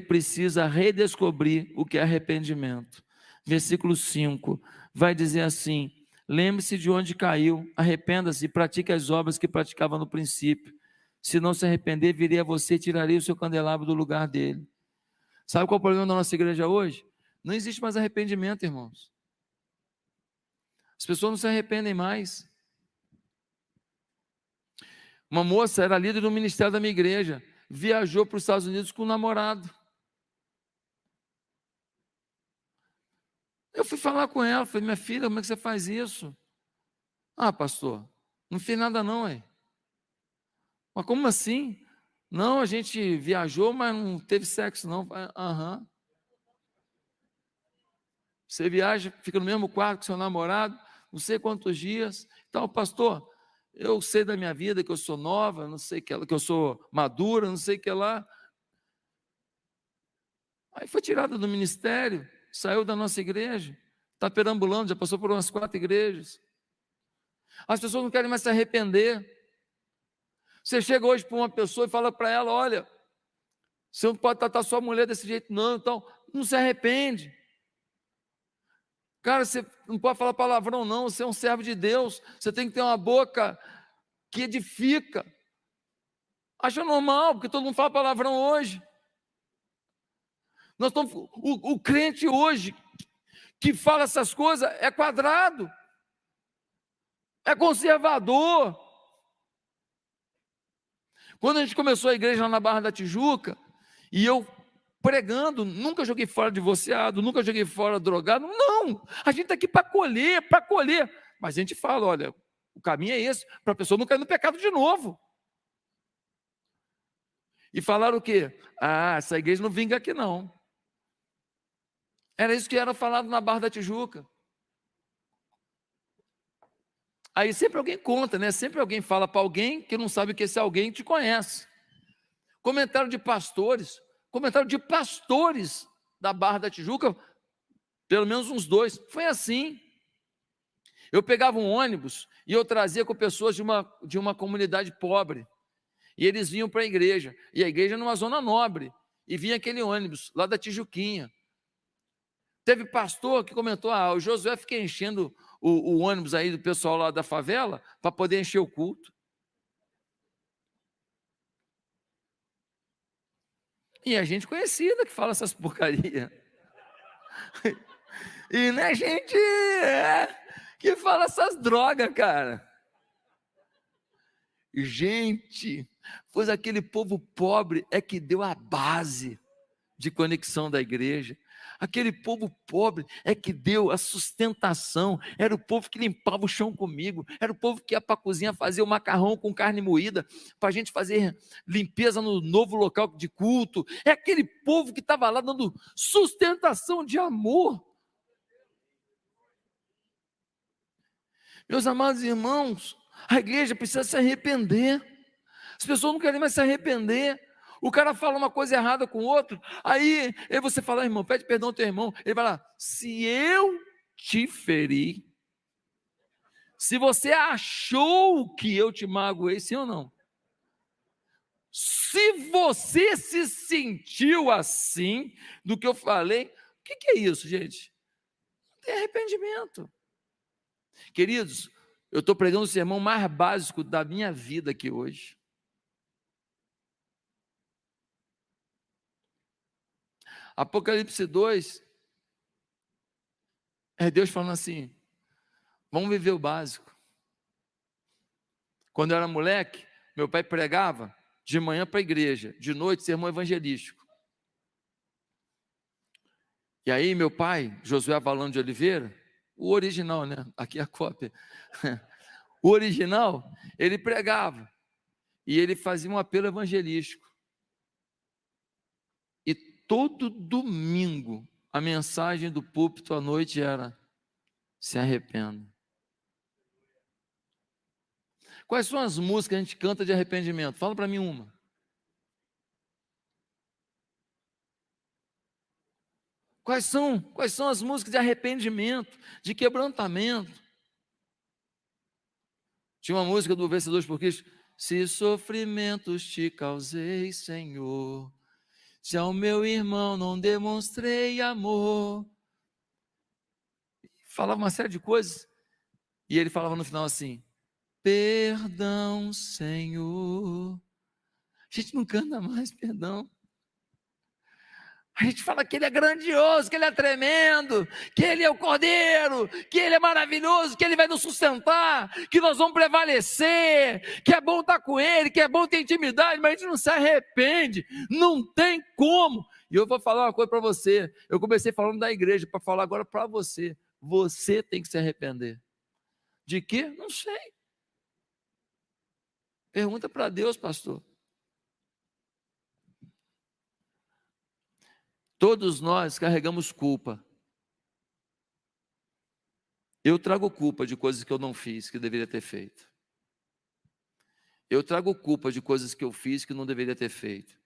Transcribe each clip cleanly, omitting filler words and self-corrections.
precisa redescobrir o que é arrependimento. Versículo 5 vai dizer assim: lembre-se de onde caiu, arrependa-se e pratique as obras que praticava no princípio. Se não se arrepender, virei a você e tirarei o seu candelabro do lugar dele. Sabe qual é o problema da nossa igreja hoje? Não existe mais arrependimento, irmãos. As pessoas não se arrependem mais. Uma moça era líder do ministério da minha igreja, viajou para os Estados Unidos com um namorado. Eu fui falar com ela, falei: minha filha, como é que você faz isso? Ah, pastor, não fiz nada não, hein? Mas como assim? Não, a gente viajou, mas não teve sexo não. Aham. Você viaja, fica no mesmo quarto com seu namorado, não sei quantos dias. Então, pastor, eu sei da minha vida que eu sou nova, não sei que eu sou madura, não sei o que lá. Aí foi tirada do ministério, saiu da nossa igreja, está perambulando, já passou por umas 4 igrejas. As pessoas não querem mais se arrepender. Você chega hoje para uma pessoa e fala para ela: olha, você não pode tratar sua mulher desse jeito não, então não se arrepende. Cara, você não pode falar palavrão não, você é um servo de Deus, você tem que ter uma boca que edifica. Acha normal, porque todo mundo fala palavrão hoje. Nós estamos, o crente hoje que fala essas coisas é quadrado, é conservador. Quando a gente começou a igreja lá na Barra da Tijuca, e eu pregando, nunca joguei fora divorciado, nunca joguei fora drogado, não, a gente está aqui para colher, mas a gente fala: olha, o caminho é esse, para a pessoa não cair no pecado de novo. E falaram o quê? Ah, essa igreja não vinga aqui não. Era isso que era falado na Barra da Tijuca. Aí sempre alguém conta, né? Sempre alguém fala para alguém que não sabe que esse alguém te conhece. Comentário de pastores da Barra da Tijuca, pelo menos uns 2, foi assim. Eu pegava um ônibus e eu trazia com pessoas de uma comunidade pobre, e eles vinham para a igreja, e a igreja numa zona nobre, e vinha aquele ônibus lá da Tijuquinha. Teve pastor que comentou: ah, o Josué fica enchendo o ônibus aí do pessoal lá da favela para poder encher o culto. E a gente conhecida que fala essas porcarias. E não é gente que fala essas drogas, cara. Gente, pois aquele povo pobre é que deu a base de conexão da igreja. Aquele povo pobre é que deu a sustentação. Era o povo que limpava o chão comigo. Era o povo que ia para a cozinha fazer o macarrão com carne moída, para a gente fazer limpeza no novo local de culto. É aquele povo que estava lá dando sustentação de amor. Meus amados irmãos, a igreja precisa se arrepender. As pessoas não querem mais se arrepender. O cara fala uma coisa errada com o outro, aí você fala: irmão, pede perdão ao teu irmão. Ele vai lá: se eu te feri, se você achou que eu te magoei, sim ou não? Se você se sentiu assim do que eu falei, o que é isso, gente? Não tem arrependimento. Queridos, eu estou pregando o sermão mais básico da minha vida aqui hoje. Apocalipse 2, é Deus falando assim: vamos viver o básico. Quando eu era moleque, meu pai pregava de manhã para a igreja, de noite sermão evangelístico. E aí meu pai, Josué Avalão de Oliveira, o original, né? Aqui é a cópia. O original, ele pregava e ele fazia um apelo evangelístico. E todo domingo a mensagem do púlpito à noite era: se arrependa. Quais são as músicas que a gente canta de arrependimento? Fala para mim uma. Quais são as músicas de arrependimento, de quebrantamento? Tinha uma música do Vencedores por Cristo: se sofrimentos te causei, Senhor, Se ao meu irmão não demonstrei amor. Falava uma série de coisas. E ele falava no final assim: perdão, Senhor. A gente não canta mais perdão. A gente fala que ele é grandioso, que ele é tremendo, que ele é o Cordeiro, que ele é maravilhoso, que ele vai nos sustentar, que nós vamos prevalecer, que é bom estar com ele, que é bom ter intimidade, mas a gente não se arrepende, não tem como. E eu vou falar uma coisa para você, eu comecei falando da igreja, para falar agora para você, você tem que se arrepender. De quê? Não sei. Pergunta para Deus, pastor. Todos nós carregamos culpa. Eu trago culpa de coisas que eu não fiz, que eu deveria ter feito. Eu trago culpa de coisas que eu fiz que não deveria ter feito.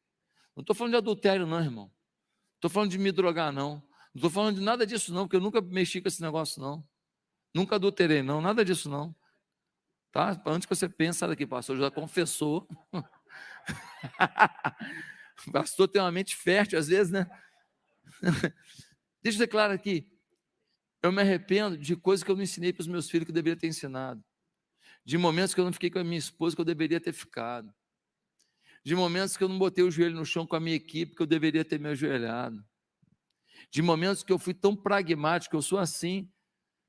Não estou falando de adultério, não, irmão. Não estou falando de me drogar, não. Não estou falando de nada disso, não, porque eu nunca mexi com esse negócio, não. Nunca adulterei, não. Nada disso, não. Tá? Antes que você pense, sai daqui, pastor, já confessou. O pastor tem uma mente fértil, às vezes, né? Deixa eu ser claro aqui. Eu me arrependo de coisas que eu não ensinei para os meus filhos que eu deveria ter ensinado. De momentos que eu não fiquei com a minha esposa que eu deveria ter ficado. De momentos que eu não botei o joelho no chão com a minha equipe que eu deveria ter me ajoelhado. De momentos que eu fui tão pragmático, eu sou assim.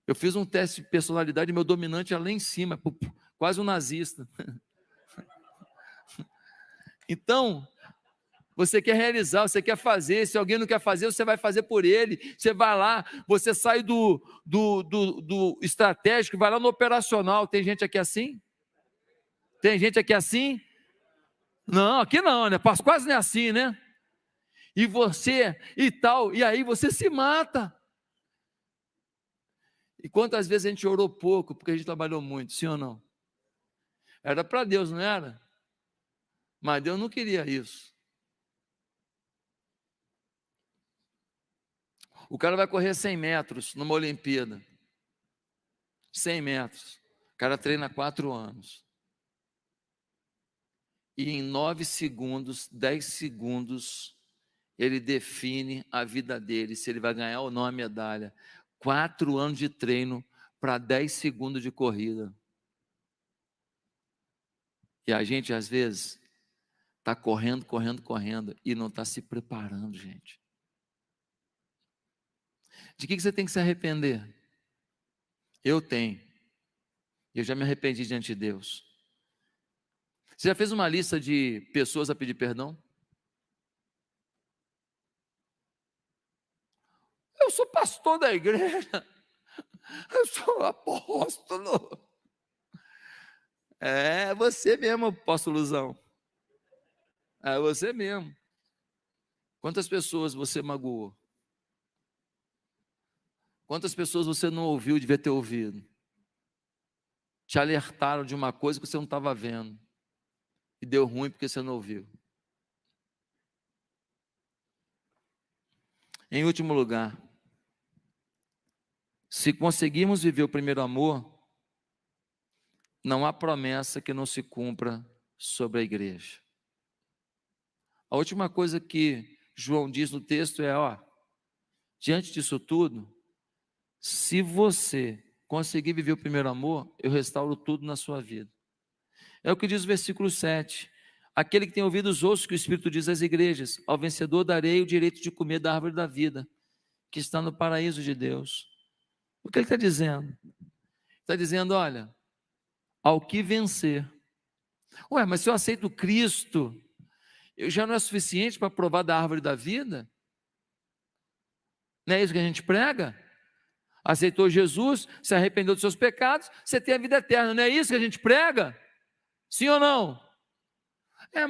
Eu fiz um teste de personalidade, meu dominante é lá em cima, quase um nazista. Então, você quer realizar, você quer fazer, se alguém não quer fazer, você vai fazer por ele, você vai lá, você sai do estratégico, vai lá no operacional. Tem gente aqui assim? Tem gente aqui assim? Não, aqui não, né? Quase não é assim, né? E você, e tal, e aí você se mata. E quantas vezes a gente orou pouco, porque a gente trabalhou muito, sim ou não? Era para Deus, não era? Mas Deus não queria isso. O cara vai correr 100 metros numa Olimpíada. 100 metros. O cara treina 4 anos. E em 9 segundos, 10 segundos, ele define a vida dele, se ele vai ganhar ou não a medalha. 4 anos de treino para 10 segundos de corrida. E a gente, às vezes, está correndo e não está se preparando, gente. De que você tem que se arrepender? Eu tenho. Eu já me arrependi diante de Deus. Você já fez uma lista de pessoas a pedir perdão? Eu sou pastor da igreja. Eu sou apóstolo. É você mesmo, apóstolozão. É você mesmo. Quantas pessoas você magoou? Quantas pessoas você não ouviu, devia ter ouvido? Te alertaram de uma coisa que você não estava vendo. E deu ruim porque você não ouviu. Em último lugar, se conseguirmos viver o primeiro amor, não há promessa que não se cumpra sobre a igreja. A última coisa que João diz no texto é, diante disso tudo, se você conseguir viver o primeiro amor, eu restauro tudo na sua vida. É o que diz o versículo 7. Aquele que tem ouvido os outros que o Espírito diz às igrejas, ao vencedor darei o direito de comer da árvore da vida, que está no paraíso de Deus. O que ele está dizendo? Está dizendo, olha, ao que vencer. Mas se eu aceito Cristo, eu já não é suficiente para provar da árvore da vida? Não é isso que a gente prega? Aceitou Jesus, se arrependeu dos seus pecados, você tem a vida eterna, não é isso que a gente prega? Sim ou não?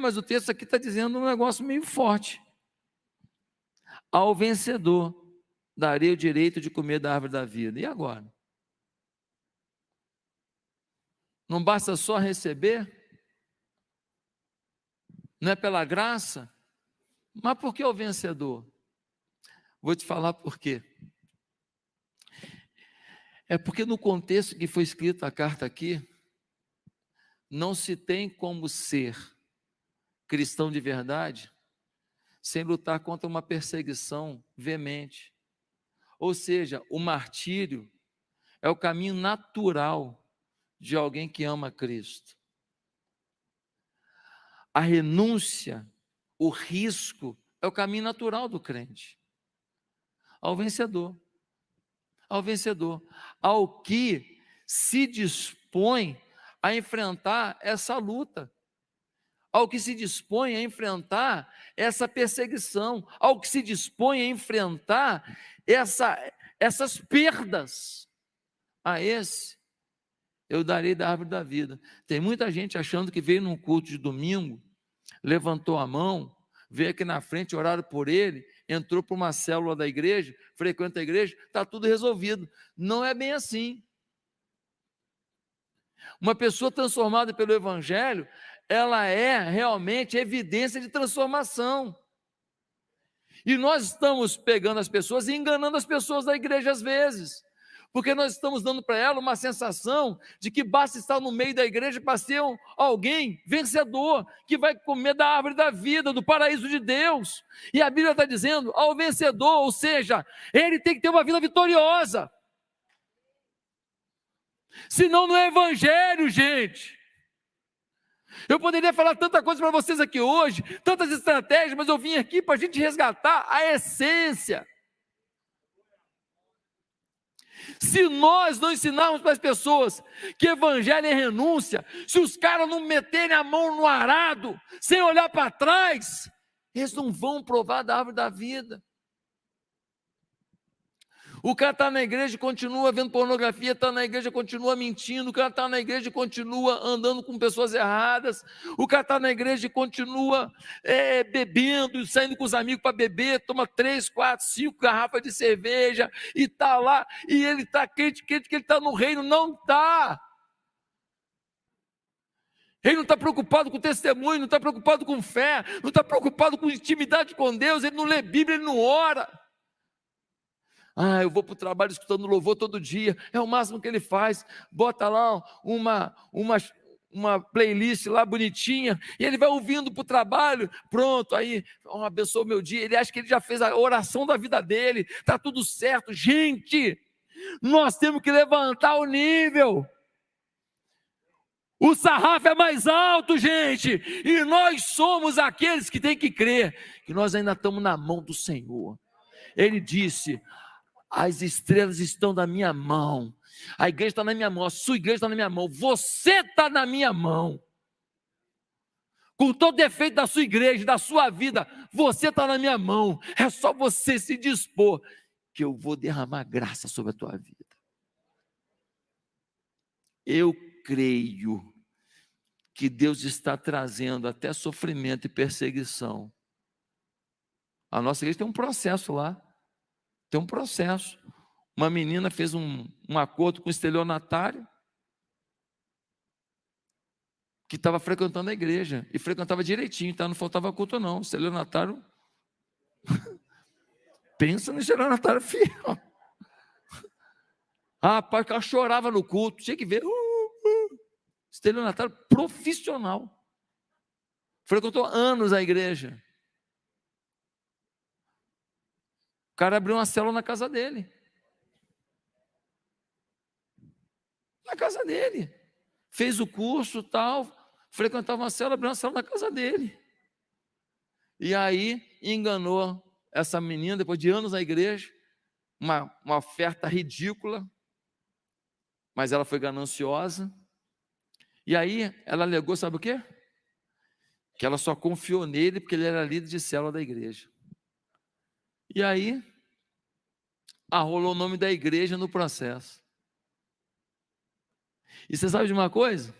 Mas o texto aqui está dizendo um negócio meio forte. Ao vencedor, darei o direito de comer da árvore da vida. E agora? Não basta só receber? Não é pela graça? Mas por que o vencedor? Vou te falar por quê. É porque no contexto que foi escrita a carta aqui, não se tem como ser cristão de verdade sem lutar contra uma perseguição veemente. Ou seja, o martírio é o caminho natural de alguém que ama Cristo. A renúncia, o risco, é o caminho natural do crente. Ao vencedor. Ao vencedor. Ao que se dispõe a enfrentar essa luta. Ao que se dispõe a enfrentar essa perseguição. Ao que se dispõe a enfrentar essas perdas. A esse eu darei da árvore da vida. Tem muita gente achando que veio num culto de domingo, levantou a mão, veio aqui na frente, oraram por ele, entrou para uma célula da igreja, frequenta a igreja, está tudo resolvido. Não é bem assim. Uma pessoa transformada pelo Evangelho, ela é realmente evidência de transformação. E nós estamos pegando as pessoas e enganando as pessoas da igreja às vezes. Porque nós estamos dando para ela uma sensação de que basta estar no meio da igreja para ser alguém vencedor, que vai comer da árvore da vida, do paraíso de Deus. E a Bíblia está dizendo ao vencedor, ou seja, ele tem que ter uma vida vitoriosa. Senão não é evangelho, gente. Eu poderia falar tanta coisa para vocês aqui hoje, tantas estratégias, mas eu vim aqui para a gente resgatar a essência. Se nós não ensinarmos para as pessoas que evangelho é renúncia, se os caras não meterem a mão no arado, sem olhar para trás, eles não vão provar da árvore da vida. O cara está na igreja e continua vendo pornografia, está na igreja e continua mentindo, o cara está na igreja e continua andando com pessoas erradas, o cara está na igreja e continua bebendo, saindo com os amigos para beber, toma 3, 4, 5 garrafas de cerveja, e está lá, e ele está crente que ele está no reino. Não está. Ele não está preocupado com testemunho, não está preocupado com fé, não está preocupado com intimidade com Deus, ele não lê Bíblia, ele não ora. Eu vou para o trabalho escutando louvor todo dia, é o máximo que ele faz, bota lá uma playlist lá bonitinha, e ele vai ouvindo para o trabalho, pronto, aí, abençoa o meu dia, ele acha que ele já fez a oração da vida dele, está tudo certo. Gente, nós temos que levantar o nível, o sarrafo é mais alto, gente, e nós somos aqueles que têm que crer, que nós ainda estamos na mão do Senhor. Ele disse: as estrelas estão na minha mão, a igreja está na minha mão, a sua igreja está na minha mão, você está na minha mão, com todo defeito da sua igreja, da sua vida, você está na minha mão, é só você se dispor, que eu vou derramar graça sobre a tua vida. Eu creio que Deus está trazendo até sofrimento e perseguição. A nossa igreja tem um processo lá, tem um processo. Uma menina fez um acordo com o estelionatário, que estava frequentando a igreja, e frequentava direitinho, tá? Não faltava culto não. O estelionatário, pensa no estelionatário fiel. Rapaz, ela chorava no culto, tinha que ver. Estelionatário profissional. Frequentou anos a igreja. O cara abriu uma célula na casa dele. Na casa dele. Fez o curso, tal, frequentava uma célula, abriu uma célula na casa dele. E aí enganou essa menina, depois de anos na igreja, uma oferta ridícula, mas ela foi gananciosa. E aí ela alegou, sabe o quê? Que ela só confiou nele porque ele era líder de célula da igreja. E aí arrolou o nome da igreja no processo. E você sabe de uma coisa?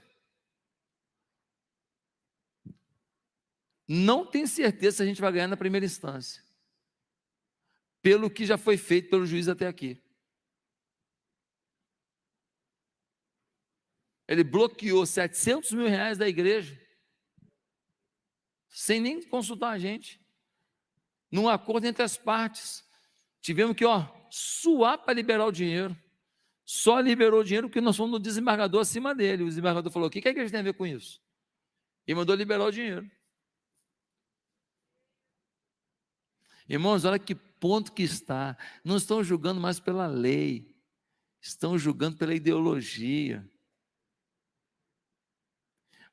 Não tenho certeza se a gente vai ganhar na primeira instância, pelo que já foi feito pelo juiz até aqui. Ele bloqueou 700 mil reais da igreja, sem nem consultar a gente, num acordo entre as partes. Tivemos que suar para liberar o dinheiro. Só liberou o dinheiro porque nós fomos no desembargador acima dele. O desembargador falou: o que a igreja tem a ver com isso? E mandou liberar o dinheiro. Irmãos, olha que ponto que está. Não estão julgando mais pela lei, estão julgando pela ideologia.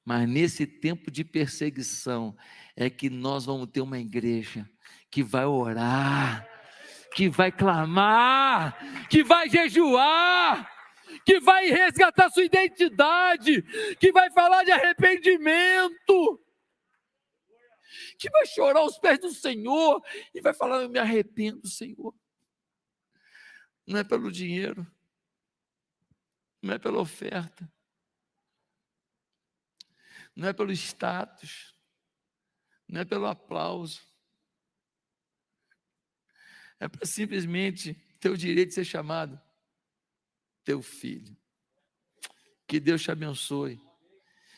Mas nesse tempo de perseguição é que nós vamos ter uma igreja que vai orar, que vai clamar, que vai jejuar, que vai resgatar sua identidade, que vai falar de arrependimento, que vai chorar aos pés do Senhor e vai falar: eu me arrependo, Senhor. Não é pelo dinheiro, não é pela oferta, não é pelo status, não é pelo aplauso, é para simplesmente ter o direito de ser chamado teu filho. Que Deus te abençoe,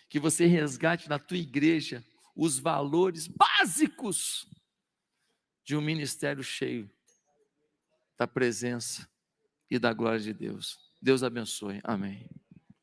que você resgate na tua igreja os valores básicos de um ministério cheio da presença e da glória de Deus. Deus abençoe. Amém.